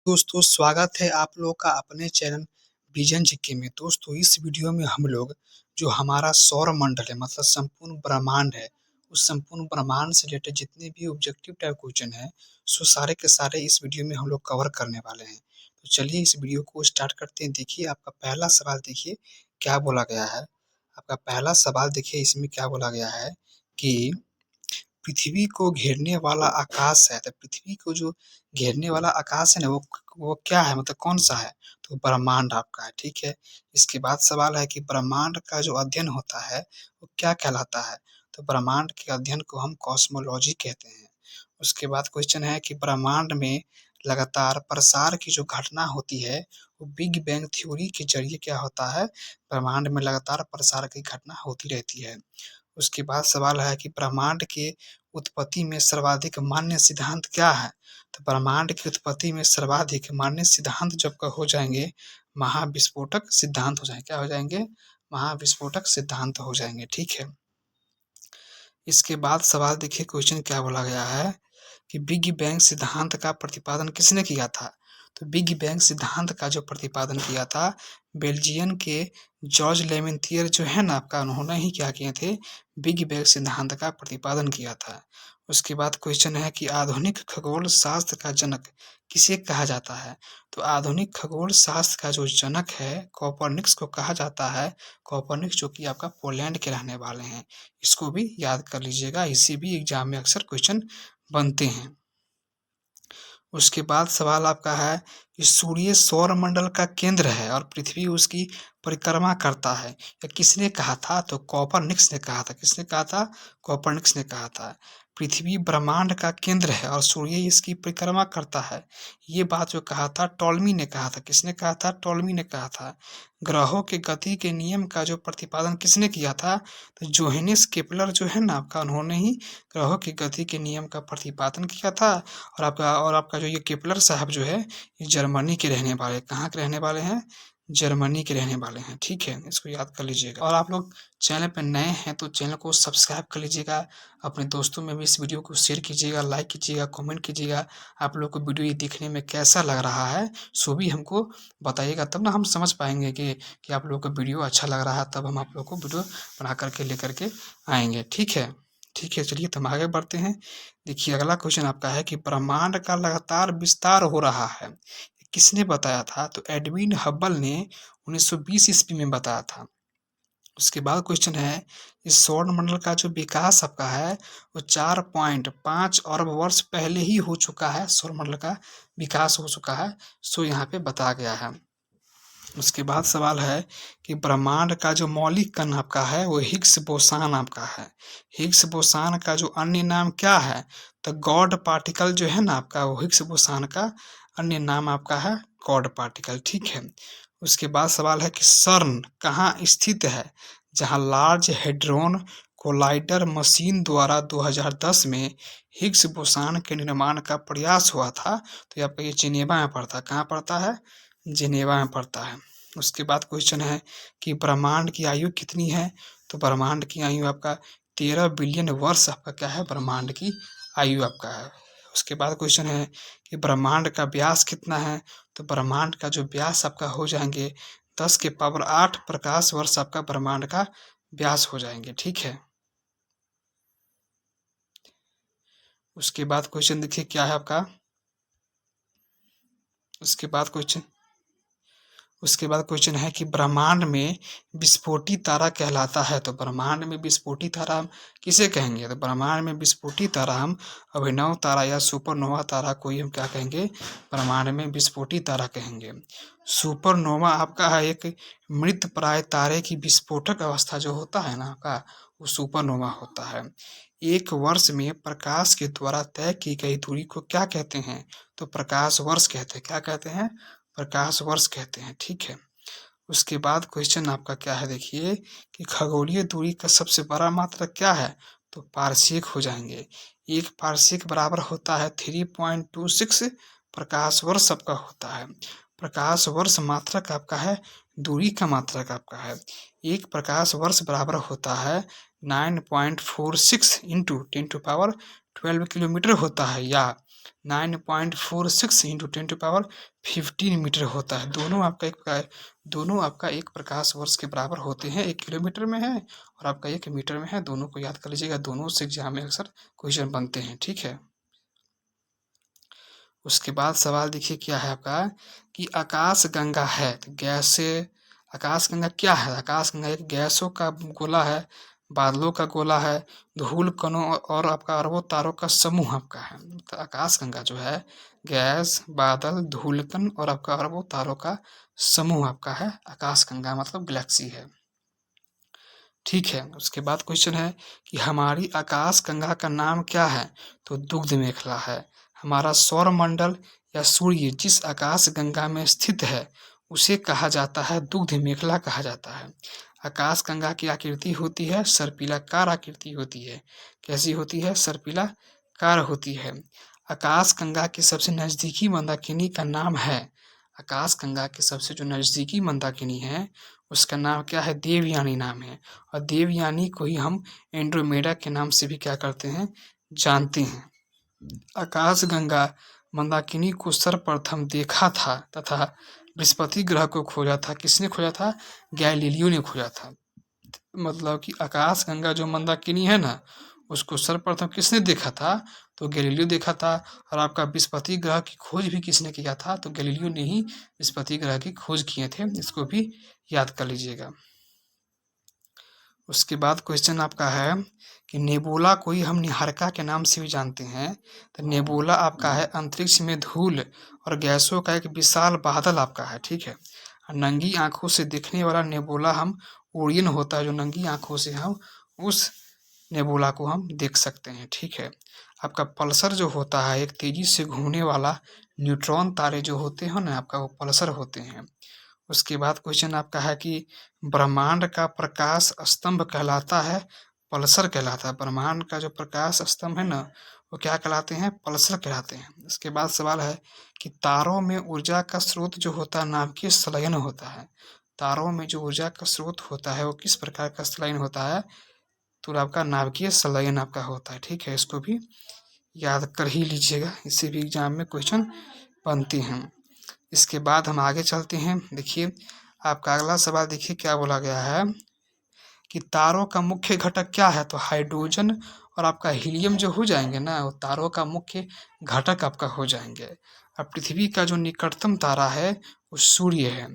दोस्तों स्वागत है आप लोग का अपने चैनल विजन जीके में। दोस्तों इस वीडियो में हम लोग जो हमारा सौर मंडल है मतलब संपूर्ण ब्रह्मांड है, उस संपूर्ण ब्रह्मांड से रिलेटेड जितने भी ऑब्जेक्टिव टाइप क्वेश्चन है सो सारे के सारे इस वीडियो में हम लोग कवर करने वाले हैं। तो चलिए इस वीडियो को स्टार्ट करते हैं। देखिए आपका पहला सवाल, देखिए क्या बोला गया है। आपका पहला सवाल देखिए इसमें क्या बोला गया है कि पृथ्वी को घेरने वाला आकाश है। तो पृथ्वी को जो घेरने वाला आकाश है ना वो क्या है, मतलब कौन सा है? तो ब्रह्मांड आपका है, ठीक है। इसके बाद सवाल है कि ब्रह्मांड का जो अध्ययन होता है वो क्या कहलाता है? तो ब्रह्मांड के अध्ययन को हम कॉस्मोलॉजी कहते हैं। उसके बाद क्वेश्चन है कि ब्रह्मांड में लगातार प्रसार की जो घटना होती है वो बिग बैंग थ्योरी के जरिए क्या होता है? ब्रह्मांड में लगातार प्रसार की घटना होती रहती है। उसके बाद सवाल है कि ब्रह्मांड के उत्पत्ति में सर्वाधिक मान्य सिद्धांत क्या है? तो ब्रह्मांड की उत्पत्ति में सर्वाधिक मान्य सिद्धांत जब का हो जाएंगे महाविस्फोटक सिद्धांत हो जाएंगे। क्या हो जाएंगे? महाविस्फोटक सिद्धांत हो जाएंगे, ठीक है। इसके बाद सवाल देखिए क्वेश्चन क्या बोला गया है कि बिग बैंग सिद्धांत का प्रतिपादन किसने किया था? तो बिग बैंग सिद्धांत का जो प्रतिपादन किया था बेल्जियन के जॉर्ज लेमेंथियर जो है ना आपका, उन्होंने ही क्या किए थे? बिग बैंग सिद्धांत का प्रतिपादन किया था। उसके बाद क्वेश्चन है कि आधुनिक खगोल शास्त्र का जनक किसे कहा जाता है? तो आधुनिक खगोल शास्त्र का जो जनक है कोपरनिकस को कहा जाता है। कोपरनिकस जो कि आपका पोलैंड के रहने वाले हैं। इसको भी याद कर लीजिएगा, इसी भी एग्जाम में अक्सर क्वेश्चन बनते हैं। उसके बाद सवाल आपका है कि सूर्य सौर मंडल का केंद्र है और पृथ्वी उसकी परिक्रमा करता है। यह किसने कहा था? तो कोपरनिकस ने कहा था। किसने कहा था? कोपरनिकस ने कहा था। पृथ्वी ब्रह्मांड का केंद्र है और सूर्य इसकी परिक्रमा करता है। ये बात जो कहा था टॉलमी ने कहा था। किसने कहा था? टॉलमी ने कहा था। ग्रहों के गति के नियम का जो प्रतिपादन किसने किया था? तो जोहेनिस केपलर जो है ना आपका, उन्होंने ही ग्रहों की गति के नियम का प्रतिपादन किया था। और आपका जो ये केपलर साहब जो है ये जर्मनी के रहने वाले, कहाँ के रहने वाले हैं? जर्मनी के रहने वाले हैं, ठीक है। इसको याद कर लीजिएगा। और आप लोग चैनल पर नए हैं तो चैनल को सब्सक्राइब कर लीजिएगा। अपने दोस्तों में भी इस वीडियो को शेयर कीजिएगा, लाइक कीजिएगा, कमेंट कीजिएगा। आप लोग को वीडियो ये देखने में कैसा लग रहा है सो भी हमको बताइएगा, तब ना हम समझ पाएंगे कि आप लोग को वीडियो अच्छा लग रहा है, तब हम आप लोग को वीडियो बना करके लेकर के आएंगे, ठीक है। ठीक है, चलिए तो हम आगे बढ़ते हैं। देखिए अगला क्वेश्चन आपका है कि ब्रह्मांड का लगातार विस्तार हो रहा है, किसने बताया था? तो एडविन हब्बल ने 1920 ईस्वी में बताया था। उसके बाद क्वेश्चन है इस सौर मंडल का जो विकास आपका है वो 4.5 अरब वर्ष पहले ही हो चुका है। सौर मंडल का विकास हो चुका है, सो यहाँ पे बताया गया है। उसके बाद सवाल है कि ब्रह्मांड का जो मौलिक कण आपका है वो हिग्स बोसान आपका है। हिग्स बोसान का जो अन्य नाम क्या है? तो गॉड पार्टिकल जो है ना आपका, वो हिग्स बोसान का अन्य नाम आपका है गॉड पार्टिकल, ठीक है। उसके बाद सवाल है कि सर्न कहाँ स्थित है? जहाँ लार्ज हेड्रोन कोलाइडर मशीन द्वारा 2010 में हिग्स बोसान के निर्माण का प्रयास हुआ था। तो ये आपका ये जिनेवा में पड़ता है। कहाँ पड़ता है? जिनेवा में पड़ता है। उसके बाद क्वेश्चन है कि ब्रह्मांड की आयु कितनी है? तो ब्रह्मांड की आयु आपका 13 बिलियन वर्ष आपका क्या है? ब्रह्मांड की आयु आपका है। उसके बाद क्वेश्चन है कि ब्रह्मांड का व्यास कितना है? तो ब्रह्मांड का जो व्यास आपका हो जाएंगे 10⁸ प्रकाश वर्ष आपका ब्रह्मांड का व्यास हो जाएंगे, ठीक है। उसके बाद क्वेश्चन देखिए क्या है आपका। उसके बाद क्वेश्चन है कि ब्रह्मांड में विस्फोटी तारा कहलाता है। तो ब्रह्मांड में विस्फोटी तारा हम किसे कहेंगे? तो ब्रह्मांड में विस्फोटी तारा हम अभिनव तारा या सुपरनोवा तारा को ही हम क्या कहेंगे? ब्रह्मांड में विस्फोटी तारा कहेंगे। सुपरनोवा आपका है एक मृत प्राय तारे की विस्फोटक अवस्था जो होता है ना आपका, वो सुपरनोवा होता है। एक वर्ष में प्रकाश के द्वारा तय की गई दूरी को क्या कहते हैं? तो प्रकाश वर्ष कहते हैं। क्या कहते हैं? प्रकाश वर्ष कहते हैं, ठीक है। उसके बाद क्वेश्चन आपका क्या है देखिए कि खगोलीय दूरी का सबसे बड़ा मात्रक क्या है? तो पारसेक हो जाएंगे। एक पारसेक बराबर होता है 3.26 प्रकाश वर्ष आपका होता है। प्रकाश वर्ष मात्रक आपका है, दूरी का मात्रक आपका है। एक प्रकाश वर्ष बराबर होता है 9.46 इंटू 10⁻12 किलोमीटर होता है, या 9.46 इंटू 10⁻15 मीटर होता है। दोनों आपका एक प्रकाश वर्ष के बराबर होते हैं। 1 किलोमीटर में है और आपका 1 मीटर में है। दोनों को याद कर लीजिएगा, दोनों से एग्जाम में अक्सर क्वेश्चन बनते हैं। ठीक है, उसके बाद सवाल देखिए क्या है आपका, कि आकाश गंगा है तो गैस से, आकाश गंगा क्या है? आकाश गंगा एक गैसों का गोला है, बादलों का गोला है, धूल कणों और आपका अरबों तारों का समूह आपका है। तो आकाश गंगा जो है गैस, बादल, धूल कण और आपका अरबों तारों का समूह आपका है। आकाश गंगा मतलब गैलेक्सी है। ठीक है, उसके बाद क्वेश्चन है कि हमारी आकाश गंगा का नाम क्या है? तो दुग्ध मेखला है। हमारा सौर मंडल या सूर्य जिस आकाश गंगा में स्थित है उसे कहा जाता है दुग्ध मेखला कहा जाता है। आकाश गंगा की आकृति होती है सर्पिलाकार आकृति होती है। कैसी होती है? सर्पिलाकार होती है। आकाश गंगा के सबसे नजदीकी मंदाकिनी का नाम है, आकाश गंगा के सबसे जो नजदीकी मंदाकिनी है उसका नाम क्या है? देवयानी नाम है। और देवयानी को ही हम एंड्रोमेडा के नाम से भी क्या करते हैं? जानते हैं। आकाश गंगा मंदाकिनी को सर्वप्रथम देखा था तथा बृहस्पति ग्रह को खोजा था। किसने खोजा था? गैलीलियो ने खोजा था। मतलब कि आकाश गंगा जो मंदाकिनी है ना, उसको सर्वप्रथम किसने देखा था? तो गैलीलियो देखा था। और आपका बृहस्पति ग्रह की खोज भी किसने किया था? तो गैलीलियो ने ही बृहस्पति ग्रह की खोज किए थे। इसको भी याद कर लीजिएगा। उसके बाद क्वेश्चन आपका है कि नेबुला को ही हम निहारिका के नाम से भी जानते हैं। तो नेबुला आपका है अंतरिक्ष में धूल और गैसों का एक विशाल बादल आपका है। ठीक है, नंगी आंखों से दिखने वाला नेबुला हम ओरियन होता है, जो नंगी आंखों से हम उस नेबुला को हम देख सकते हैं। ठीक है, आपका पल्सर जो होता है एक तेजी से घूमने वाला न्यूट्रॉन तारे जो होते हैं ना आपका, वो पल्सर होते हैं। उसके बाद क्वेश्चन आपका है कि ब्रह्मांड का प्रकाश स्तंभ कहलाता है पल्सर कहलाता है। ब्रह्मांड का जो प्रकाश स्तंभ है ना वो क्या कहलाते हैं? पल्सर कहलाते हैं। इसके बाद सवाल है कि तारों में ऊर्जा का स्रोत जो होता है नाभिकीय संलयन होता है। तारों में जो ऊर्जा का स्रोत होता है वो किस प्रकार का संलयन होता है? तो आपका नाभिकीय संलयन आपका होता है। ठीक है, इसको भी याद कर ही लीजिएगा, इससे भी एग्जाम में क्वेश्चन बनते हैं। इसके बाद हम आगे चलते हैं। देखिए आपका अगला सवाल देखिए क्या बोला गया है कि तारों का मुख्य घटक क्या है? तो हाइड्रोजन और आपका हीलियम जो हो जाएंगे ना, वो तारों का मुख्य घटक आपका हो जाएंगे। और पृथ्वी का जो निकटतम तारा है वो सूर्य है।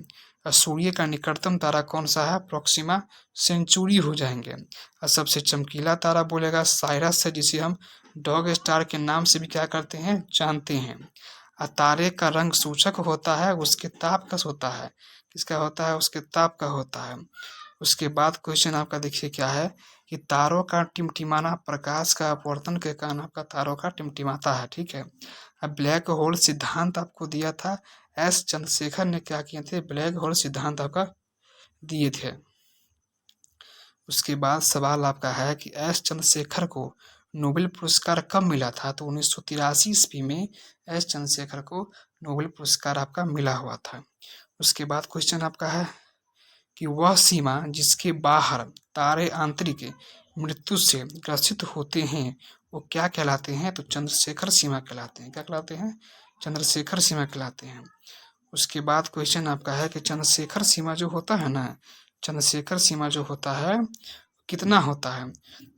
और सूर्य का निकटतम तारा कौन सा है? प्रोक्सिमा सेंचुरी हो जाएंगे। और सबसे चमकीला तारा बोलेगा साइरस है, जिसे हम डॉग स्टार के नाम से भी क्या करते हैं? जानते हैं। और तारे का रंग सूचक होता है उसके ताप का होता है। किसका होता है? उसके ताप का होता है। उसके बाद क्वेश्चन आपका देखिए क्या है कि तारों का टिमटिमाना प्रकाश का अपवर्तन के कारण आपका तारों का टिमटिमाता है। ठीक है, अब ब्लैक होल सिद्धांत आपको दिया था एस चंद्रशेखर ने, क्या किए थे? ब्लैक होल सिद्धांत आपका दिए थे। उसके बाद सवाल आपका है कि एस चंद्रशेखर को नोबेल पुरस्कार कब मिला था? तो 1983 ईस्वी में एस चंद्रशेखर को नोबेल पुरस्कार आपका मिला हुआ था। उसके बाद क्वेश्चन आपका है कि वह सीमा जिसके बाहर तारे आंतरिक मृत्यु से ग्रसित होते हैं वो क्या कहलाते हैं? तो चंद्रशेखर सीमा कहलाते हैं। क्या कहलाते हैं? चंद्रशेखर सीमा कहलाते हैं। उसके बाद क्वेश्चन आपका है कि चंद्रशेखर सीमा जो होता है ना, चंद्रशेखर सीमा जो होता है कितना होता है?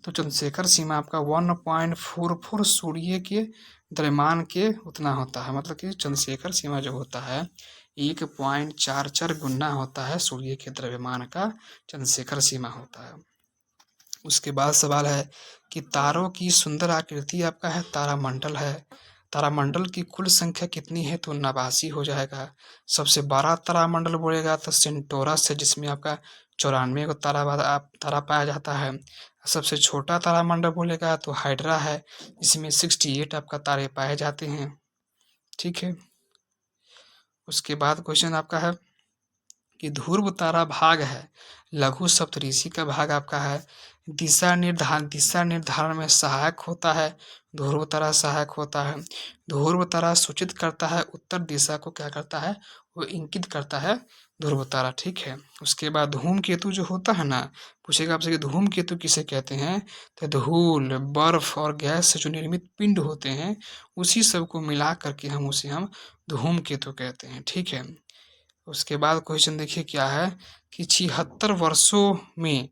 तो चंद्रशेखर सीमा आपका 1.44 सूर्य के द्रव्यमान के उतना होता है। मतलब कि चंद्रशेखर सीमा जो होता है 1.44 गुना होता है सूर्य के द्रव्यमान का, चंद्रशेखर सीमा होता है। उसके बाद सवाल है कि तारों की सुंदर आकृति आपका है तारामंडल है। तारामंडल की कुल संख्या कितनी है? तो 89 हो जाएगा। सबसे बड़ा तारामंडल बोलेगा तो सेंटोरस है, जिसमें आपका 94 को तारा पाया जाता है। सबसे छोटा तारामंडल बोलेगा तो हाइड्रा है, जिसमें 68 आपका तारे पाए जाते हैं। ठीक है, उसके बाद क्वेश्चन आपका है कि ध्रुव तारा भाग है, लघु सप्तऋषि का भाग आपका है, दिशा निर्धारण में सहायक होता है, ध्रुव तारा सहायक होता है। ध्रुव तारा सूचित करता है उत्तर दिशा को, क्या करता है, वो इंगित करता है ध्रुव तारा, ठीक है। उसके बाद धूमकेतु जो होता है ना, पूछेगा आपसे कि धूमकेतु किसे कहते हैं, तो धूल, बर्फ और गैस से जो निर्मित पिंड होते हैं, उसी सब को मिला करके हम धूमकेतु कहते हैं, ठीक है। उसके बाद क्वेश्चन देखिए क्या है कि 76 वर्षों में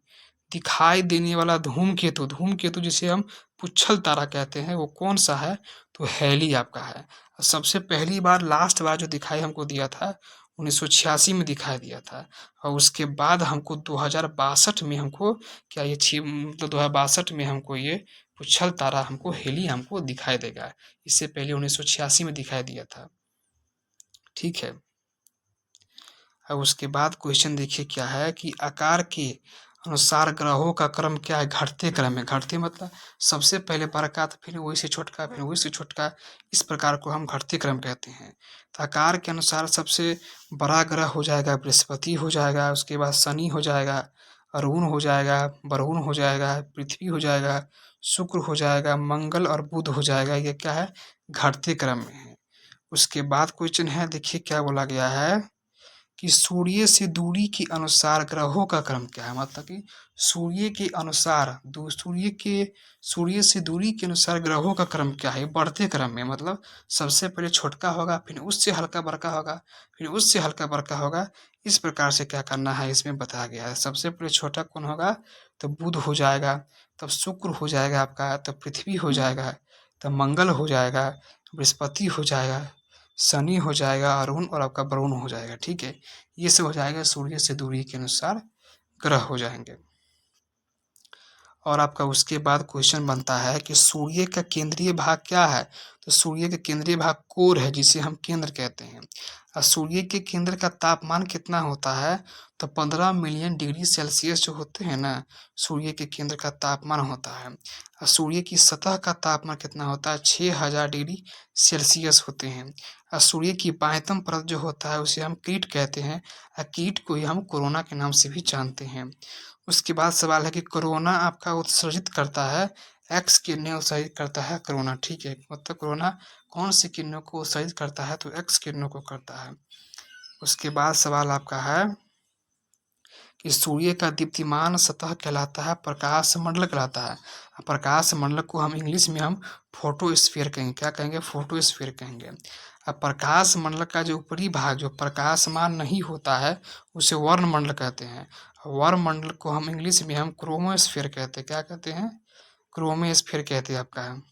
दिखाई देने वाला धूमकेतु, धूमकेतु जिसे हम पुच्छल तारा कहते हैं, वो कौन सा है, तो हैली आपका है। सबसे पहली बार लास्ट बार जो दिखाई हमको दिया था 1986 में दिखाई दिया था, और उसके बाद हमको 2062 में हमको क्या ये मतलब 2062 में हमको ये पुच्छल तारा हमको हेली हमको दिखाई देगा। इससे पहले 1986 में दिखाई दिया था, ठीक है। अब उसके बाद क्वेश्चन देखिए क्या है कि आकार के अनुसार ग्रहों का क्रम क्या है, घटते क्रम में। घटते मतलब सबसे पहले बड़ा था, फिर वही से छोटका, फिर वही से छोटका, इस प्रकार को हम घटते क्रम कहते हैं। तो आकार के अनुसार सबसे बड़ा ग्रह हो जाएगा बृहस्पति हो जाएगा, उसके बाद शनि हो जाएगा, अरुण हो जाएगा, वरुण हो जाएगा, पृथ्वी हो जाएगा, शुक्र हो जाएगा, मंगल और बुध हो जाएगा। ये क्या है, घटते क्रम में है। उसके बाद क्वेश्चन है, देखिए क्या बोला गया है कि सूर्य से दूरी के अनुसार ग्रहों का क्रम क्या है, मतलब कि सूर्य के अनुसार सूर्य से दूरी के अनुसार ग्रहों का क्रम क्या है, बढ़ते क्रम में, मतलब सबसे पहले छोटका होगा, फिर उससे हल्का बड़का होगा, फिर उससे हल्का बड़का होगा, इस प्रकार से क्या करना है इसमें बताया गया है। सबसे पहले छोटा कौन होगा, तो बुध हो जाएगा, तब शुक्र हो जाएगा आपका, तब पृथ्वी हो जाएगा, तब मंगल हो जाएगा, बृहस्पति हो जाएगा, शनि हो जाएगा, अरुण और आपका वरुण हो जाएगा, ठीक है। ये सब हो जाएगा सूर्य से दूरी के अनुसार ग्रह हो जाएंगे। और आपका उसके बाद क्वेश्चन बनता है कि सूर्य का केंद्रीय भाग क्या है, तो सूर्य का केंद्रीय भाग कोर है, जिसे हम केंद्र कहते हैं। और सूर्य के केंद्र का तापमान कितना होता है, तो 15 मिलियन डिग्री सेल्सियस जो होते हैं ना, सूर्य के केंद्र का तापमान होता है। और सूर्य की सतह का तापमान कितना होता है, 6000 डिग्री सेल्सियस होते हैं। और सूर्य की बाह्यतम परत जो होता है उसे हम कीट कहते हैं, और कीट को ही हम कोरोना के नाम से भी जानते हैं। उसके बाद सवाल है कि कोरोना आपका उत्सर्जित करता है, एक्स किरणें उत्सर्जित करता है कोरोना, ठीक है। मतलब कोरोना कौन सी किरणों को उत्सर्जित करता है, तो एक्स किरणों को करता है। उसके बाद सवाल आपका है कि सूर्य का दीप्तिमान सतह कहलाता है, प्रकाश मंडल कहलाता है। प्रकाश मंडल को हम इंग्लिश में हम फोटोस्फीयर कहेंगे, क्या कहेंगे, फोटोस्फीयर कहेंगे। अब प्रकाश मंडल का जो ऊपरी भाग जो प्रकाशमान नहीं होता है उसे वर्ण मंडल कहते हैं। वर्ण मंडल को हम इंग्लिश में हम क्रोमोस्फीयर कहते हैं, क्या कहते हैं, क्रोमोस्फीयर कहते हैं आपका है।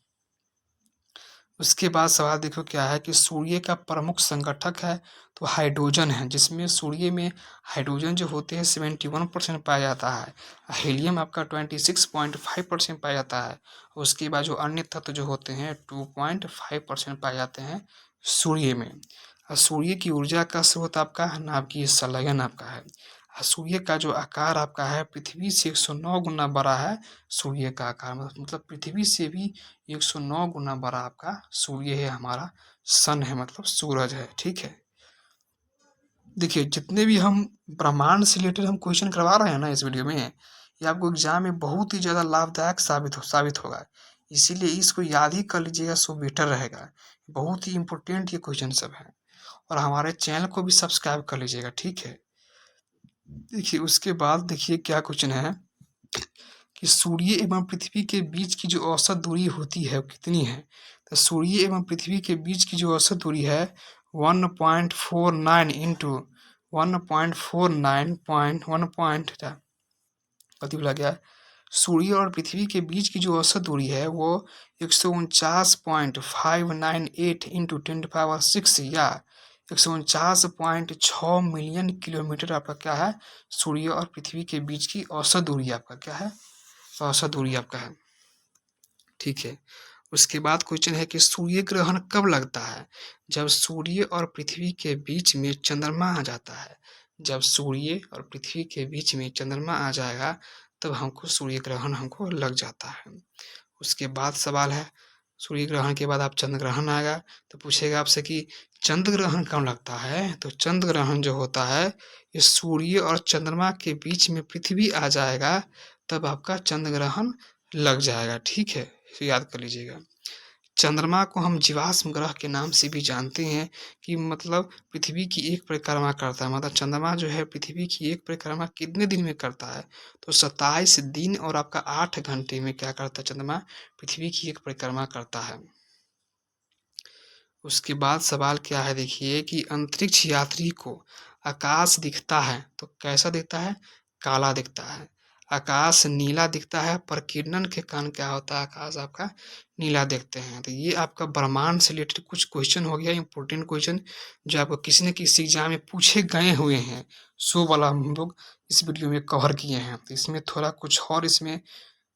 उसके बाद सवाल देखो क्या है कि सूर्य का प्रमुख संगठक है, तो हाइड्रोजन है, जिसमें सूर्य में हाइड्रोजन जो होते हैं 71% पाया जाता है, हीलियम आपका 26.5% पाया जाता है। उसके बाद जो अन्य तत्व जो होते हैं 2.5% पाए जाते हैं सूर्य में। और सूर्य की ऊर्जा का स्रोत आपका नाभिकीय संलयन आपका है। और सूर्य का जो आकार आपका है पृथ्वी से 109 गुना बड़ा है सूर्य का आकार, मतलब पृथ्वी से भी 109 गुना बड़ा आपका सूर्य है, हमारा सन है, मतलब सूरज है, ठीक है। देखिए जितने भी हम ब्रह्मांड से रिलेटेड हम क्वेश्चन करवा रहे हैं ना इस वीडियो में, ये आपको एग्जाम में बहुत ही ज़्यादा लाभदायक साबित होगा, इसीलिए इसको याद ही कर लीजिएगा, सो बेटर रहेगा। बहुत ही इंपॉर्टेंट ये क्वेश्चन सब है, और हमारे चैनल को भी सब्सक्राइब कर लीजिएगा, ठीक है। देखिए उसके बाद देखिए क्या क्वेश्चन है कि सूर्य एवं पृथ्वी के बीच की जो औसत दूरी होती है वो कितनी है, तो सूर्य एवं पृथ्वी के बीच की जो औसत दूरी है 1.49 इंटू 1.49 पॉइंट 1 पॉइंट कति बोला गया, सूर्य और पृथ्वी के बीच की जो औसत दूरी है वो 149.598 इंटू 10⁻6 या 149.6 मिलियन किलोमीटर आपका क्या है, सूर्य और पृथ्वी के बीच की औसत दूरी आपका क्या है, औसत दूरी आपका है, ठीक है। उसके बाद क्वेश्चन है कि सूर्य ग्रहण कब लगता है, जब सूर्य और पृथ्वी के बीच में चंद्रमा आ जाता है। जब सूर्य और पृथ्वी के बीच में चंद्रमा आ जाएगा तब हमको सूर्य ग्रहण हमको लग जाता है। उसके बाद सवाल है सूर्य ग्रहण के बाद आप चंद्र ग्रहण आएगा, तो पूछेगा आपसे कि चंद्र ग्रहण कब लगता है? तो चंद्र ग्रहण जो होता है, ये सूर्य और चंद्रमा के बीच में पृथ्वी आ जाएगा, तब आपका चंद्र ग्रहण लग जाएगा, ठीक है? तो याद कर लीजिएगा। चंद्रमा को हम जीवाश्म ग्रह के नाम से भी जानते हैं कि मतलब पृथ्वी की एक परिक्रमा करता है। मतलब चंद्रमा जो है पृथ्वी की एक परिक्रमा कितने दिन में करता है? तो 27 दिन और आपका 8 घंटे में क्या करता है चंद्रमा? पृथ्वी की एक परिक्रमा करता है। उसके बाद सवाल क्या है देखिए कि अंतरिक्ष यात्री को आकाश दिखता है तो कैसा दिखता है? काला दिखता है। आकाश नीला दिखता है, प्रकीर्णन के कारण क्या होता है? आकाश आपका नीला देखते हैं। तो ये आपका ब्रह्मांड से रिलेटेड कुछ क्वेश्चन हो गया, इंपॉर्टेंट क्वेश्चन जो आपको किसी न किसी एग्जाम में पूछे गए हुए हैं। सो वाला हम लोग इस वीडियो में कवर किए हैं। तो इसमें थोड़ा कुछ और इसमें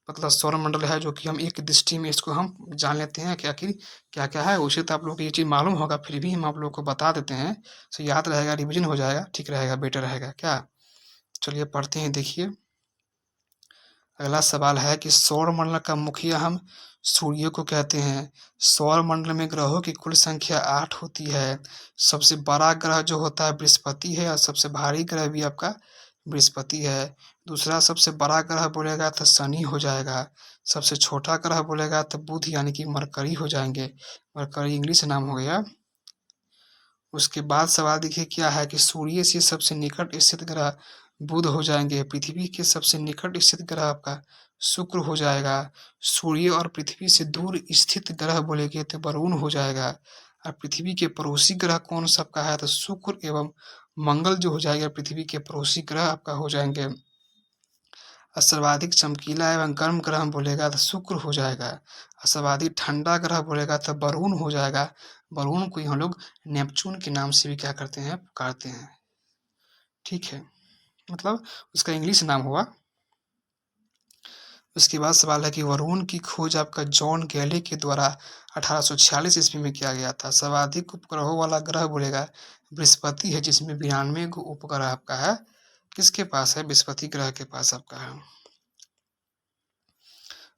मतलब सौरमंडल है जो कि हम एक दृष्टि में इसको हम जान लेते हैं कि आखिर क्या क्या है। उसे तो आप लोगों को ये चीज़ मालूम होगा, फिर भी हम आप लोगों को बता देते हैं, तो याद रहेगा, रिवीजन हो जाएगा, ठीक रहेगा, बेटर रहेगा क्या। चलिए पढ़ते हैं, देखिए अगला सवाल है कि सौरमंडल का मुखिया हम सूर्य को कहते हैं। सौरमंडल में ग्रहों की कुल संख्या 8 होती है। सबसे बड़ा ग्रह जो होता है बृहस्पति है, और सबसे भारी ग्रह भी आपका बृहस्पति है। दूसरा सबसे बड़ा ग्रह बोलेगा तो शनि हो जाएगा। सबसे छोटा ग्रह बोलेगा तो बुध यानी कि मरकरी हो जाएंगे। मरकरी इंग्लिश नाम हो गया। उसके बाद सवाल देखिए क्या है कि सूर्य से सबसे निकट स्थित ग्रह बुध हो जाएंगे। पृथ्वी के सबसे निकट स्थित ग्रह आपका शुक्र हो जाएगा। सूर्य और पृथ्वी से दूर स्थित ग्रह बोलेंगे तो वरुण हो जाएगा। और पृथ्वी के पड़ोसी ग्रह कौन सा आपका है? तो शुक्र एवं मंगल जो हो जाएगा पृथ्वी के पड़ोसी ग्रह आपका हो जाएंगे। और सर्वाधिक चमकीला एवं गर्म ग्रह बोलेगा तो शुक्र हो जाएगा। और सर्वाधिक ठंडा ग्रह बोलेगा तो वरुण हो जाएगा। वरुण को हम लोग नेपच्यून के नाम से भी क्या करते हैं? पुकारते हैं, ठीक है, मतलब उसका इंग्लिश नाम हुआ। उसके बाद सवाल है कि वरुण की खोज आपका जॉन गैले के द्वारा 1846 ईस्वी में किया गया था। सर्वाधिक उपग्रहों वाला ग्रह बोलेगा बृहस्पति है, जिसमें 92 उपग्रह आपका है। किसके पास है? बृहस्पति ग्रह के पास आपका है।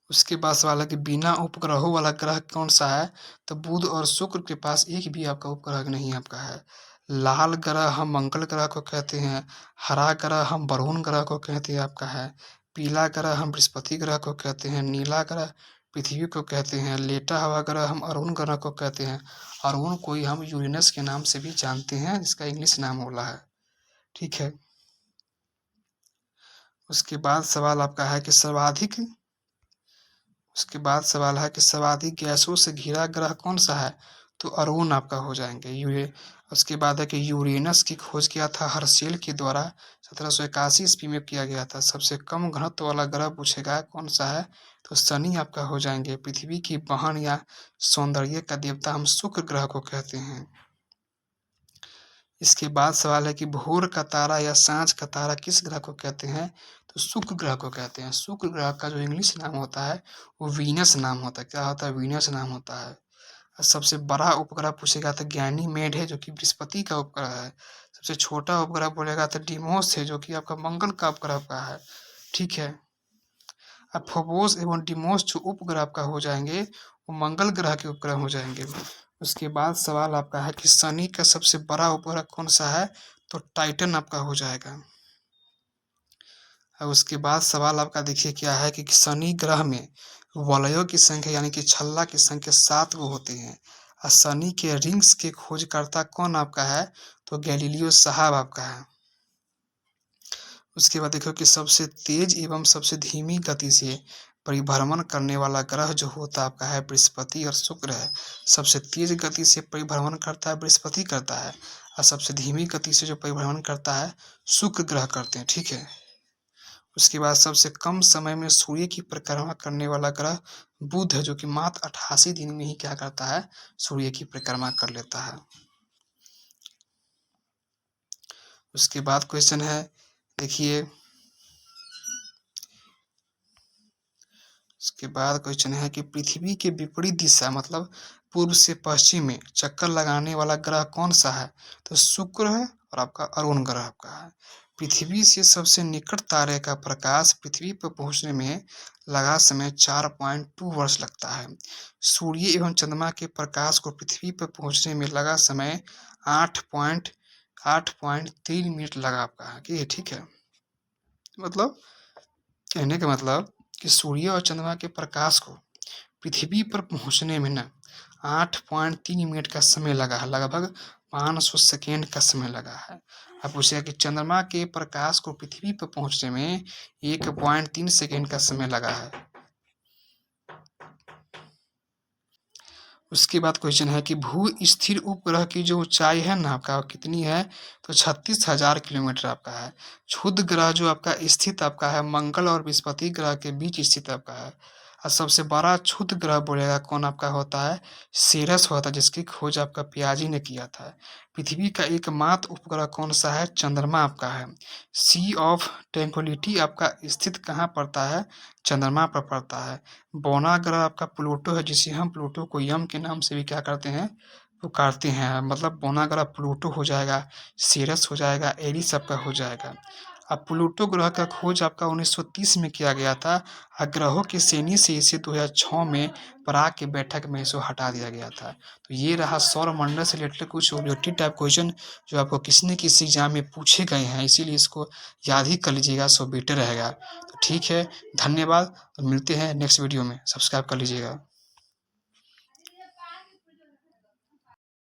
उसके बाद सवाल है कि बिना उपग्रहों वाला ग्रह कौन सा है? तो बुध और शुक्र के पास एक भी आपका उपग्रह नहीं आपका है। लाल ग्रह हम मंगल ग्रह को कहते हैं। हरा ग्रह हम वरुण ग्रह को कहते हैं आपका है। पीला ग्रह हम बृहस्पति ग्रह को कहते हैं। नीला ग्रह पृथ्वी को कहते हैं। लेटा हुआ ग्रह हम अरुण ग्रह को कहते हैं। अरुण को ही हम यूरेनस के नाम से भी जानते हैं, जिसका इंग्लिश नाम होला है, ठीक है। उसके बाद सवाल आपका है कि सर्वाधिक गैसों से घिरा ग्रह कौन सा है? तो अरुण आपका हो जाएंगे। उसके बाद है कि यूरेनस की खोज किया था हर्शेल के द्वारा 1781 ईस्वी में किया गया था। सबसे कम घनत्व वाला ग्रह पूछेगा कौन सा है? तो शनि आपका हो जाएंगे। पृथ्वी की बहन या सौंदर्य का देवता हम शुक्र ग्रह को कहते हैं। इसके बाद सवाल है कि भोर का तारा या सांझ का तारा किस ग्रह को कहते हैं? तो शुक्र ग्रह को कहते हैं। शुक्र ग्रह का जो इंग्लिश नाम होता है वो वीनस नाम होता है। क्या होता है? वीनस नाम होता है। और सबसे बड़ा उपग्रह पूछेगा तो गैनीमेड है, जो कि बृहस्पति का उपग्रह है। सबसे छोटा उपग्रह बोलेगा तो डिमोस है, जो कि आपका मंगल का उपग्रह का है, ठीक है। अब फोबोस एवं डिमोस जो उपग्रह आपका हो जाएंगे वो मंगल ग्रह के उपग्रह हो जाएंगे। उसके बाद सवाल आपका है कि शनि का सबसे बड़ा उपग्रह कौन सा है? तो टाइटन आपका हो जाएगा। और उसके बाद सवाल आपका देखिए क्या है कि शनि ग्रह में वलयों की संख्या यानी कि छल्ला की संख्या 7 गो होते हैं। और शनि के रिंग्स के खोजकर्ता कौन आपका है? तो गैलीलियो साहब आपका है। उसके बाद देखो कि सबसे तेज एवं सबसे धीमी गति से परिभ्रमण करने वाला ग्रह जो होता है आपका है बृहस्पति और शुक्र है। सबसे तेज गति से परिभ्रमण करता है बृहस्पति करता है, और सबसे धीमी गति से जो परिभ्रमण करता है शुक्र ग्रह करते हैं, ठीक है। उसके बाद सबसे कम समय में सूर्य की परिक्रमा करने वाला ग्रह बुध है, जो कि मात्र 88 दिन में ही क्या करता है? सूर्य की परिक्रमा कर लेता है। उसके बाद क्वेश्चन है देखिए, उसके बाद क्वेश्चन है कि पृथ्वी के विपरीत दिशा मतलब पूर्व से पश्चिम में चक्कर लगाने वाला ग्रह कौन सा है? तो शुक्र है और आपका अरुण ग्रह आपका है। पृथ्वी से सबसे निकट तारे का प्रकाश पृथ्वी पर पहुंचने में लगा समय 4.2 वर्ष लगता है। सूर्य एवं चंद्रमा के प्रकाश को पृथ्वी पर पहुंचने में लगा समय 8.3 मिनट लगा आपका, कि ठीक है। मतलब कहने का मतलब कि सूर्य और चंद्रमा के प्रकाश को पृथ्वी पर पहुंचने में ना 8.3 मिनट का समय लगा है, लगभग 500 सेकेंड का समय लगा है। अब पूछेगा कि चंद्रमा के प्रकाश को पृथ्वी पर पहुंचने में 1.3 सेकेंड का समय लगा है। उसके बाद क्वेश्चन है कि भू स्थिर उपग्रह की जो ऊंचाई है ना आपका कितनी है, तो 36,000 किलोमीटर आपका है। क्षुद्र ग्रह जो आपका स्थित आपका है मंगल और बृहस्पति ग्रह के बीच स्थित आपका है। और सबसे बड़ा क्षुद्र ग्रह बोलेगा कौन आपका होता है, सेरस होता है, जिसकी खोज आपका पियाजी ने किया था। पृथ्वी का एकमात्र उपग्रह कौन सा है, चंद्रमा आपका है। सी ऑफ ट्रैंक्विलिटी आपका स्थित कहाँ पड़ता है, चंद्रमा पर पड़ता है। बौना ग्रह आपका प्लूटो है, जिसे हम प्लूटो को यम के नाम से भी क्या करते हैं, पुकारते हैं। मतलब बौना ग्रह प्लूटो हो जाएगा, सीरस हो जाएगा, एरिस आपका हो जाएगा। अब प्लूटो ग्रह का खोज आपका 1930 में किया गया था और ग्रहों की श्रेणी से इसे 2006 में पराग की बैठक में इसे हटा दिया गया था। तो ये रहा सौर मंडल से रिलेटेड कुछ ऑब्जेक्टिव टाइप क्वेश्चन जो आपको किसी न किसी एग्जाम में पूछे गए हैं, इसीलिए इसको याद ही कर लीजिएगा, सो बेटर रहेगा। तो ठीक है, धन्यवाद। तो मिलते हैं नेक्स्ट वीडियो में, सब्सक्राइब कर लीजिएगा।